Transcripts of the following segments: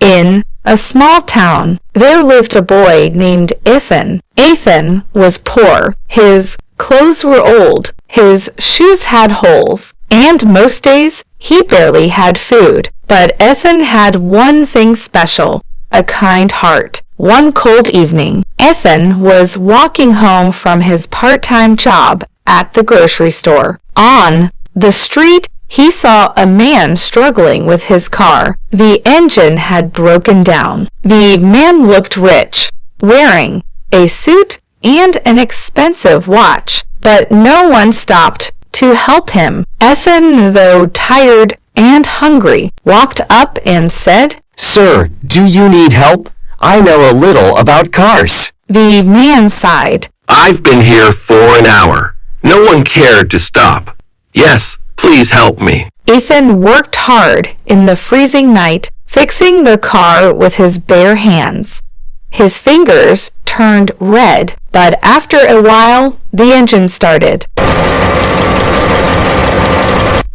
In a small town, there lived a boy named Ethan. Ethan was poor. His clothes were old, his shoes had holes, and most days he barely had food. But Ethan had one thing special, a kind heart. One cold evening, Ethan was walking home from his part-time job at the grocery store. On the street, he saw a man struggling with his car. The engine had broken down. The man looked rich, wearing a suit and an expensive watch, but no one stopped to help him. Ethan, though tired and hungry, walked up and said, "Sir, do you need help? I know a little about cars." The man sighed. "I've been here for an hour. No one cared to stop. Yes, please help me." Ethan worked hard in the freezing night, fixing the car with his bare hands. His fingers turned red, but after a while, the engine started.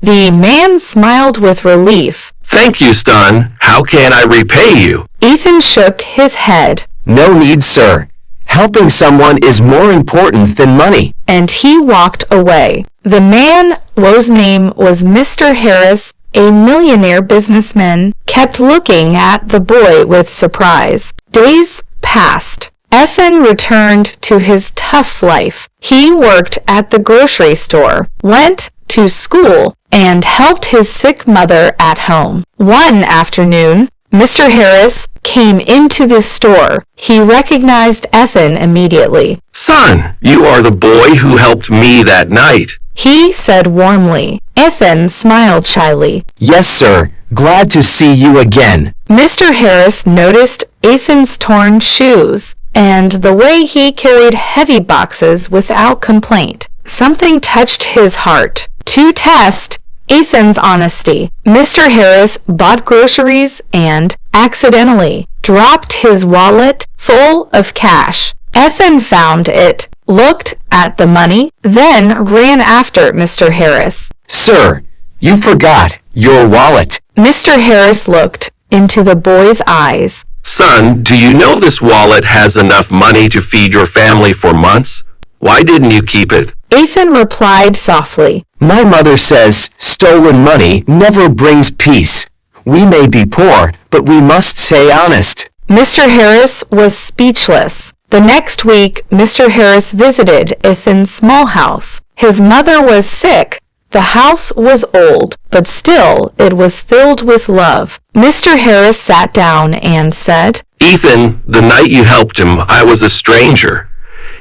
The man smiled with relief. "Thank you, son. How can I repay you?" Ethan shook his head. "No need, sir. Helping someone is more important than money." And he walked away. The man, whose name was Mr. Harris, a millionaire businessman, kept looking at the boy with surprise. Days passed. Ethan returned to his tough life. He worked at the grocery store, went to school, and helped his sick mother at home. One afternoon, Mr. Harris came into the store. He recognized Ethan immediately. "Son, you are the boy who helped me that night," he said warmly. Ethan smiled shyly. "Yes, sir. Glad to see you again." Mr. Harris noticed Ethan's torn shoes and the way he carried heavy boxes without complaint. Something touched his heart. To test Ethan's honesty, Mr. Harris bought groceries and accidentally dropped his wallet full of cash. Ethan found it, looked at the money, then ran after Mr. Harris. "Sir, you forgot your wallet." Mr. Harris looked into the boy's eyes. "Son, do you know this wallet has enough money to feed your family for months? Why didn't you keep it?" Ethan replied softly. "My mother says stolen money never brings peace. We may be poor, but we must stay honest." Mr. Harris was speechless. The next week, Mr. Harris visited Ethan's small house. His mother was sick. The house was old, but still it was filled with love. Mr. Harris sat down and said, "Ethan, the night you helped him, I was a stranger.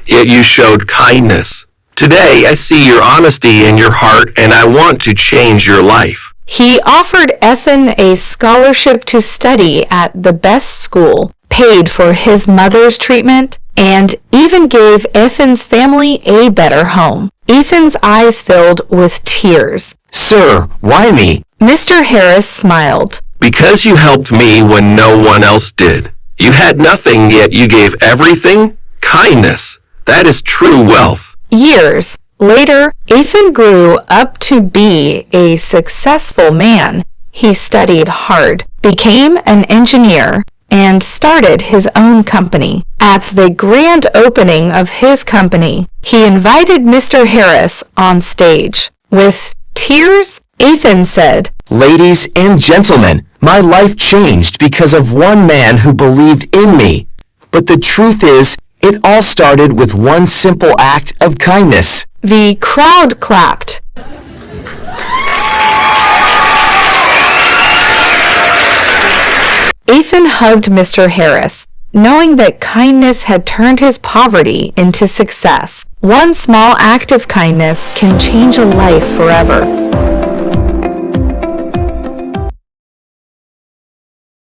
Yet you showed kindness. Today I see your honesty in your heart and I want to change your life." He offered Ethan a scholarship to study at the best school, paid for his mother's treatment, and even gave Ethan's family a better home. Ethan's eyes filled with tears. "Sir, why me?" Mr. Harris smiled. "Because you helped me when no one else did. You had nothing, yet you gave everything. Kindness. That is true wealth." Years later, Ethan grew up to be a successful man. He studied hard, became an engineer, and started his own company. At the grand opening of his company, he invited Mr. Harris on stage. With tears, Ethan said, "Ladies and gentlemen, my life changed because of one man who believed in me. But the truth is, it all started with one simple act of kindness." The crowd clapped. Ethan hugged Mr. Harris, knowing that kindness had turned his poverty into success. One small act of kindness can change a life forever.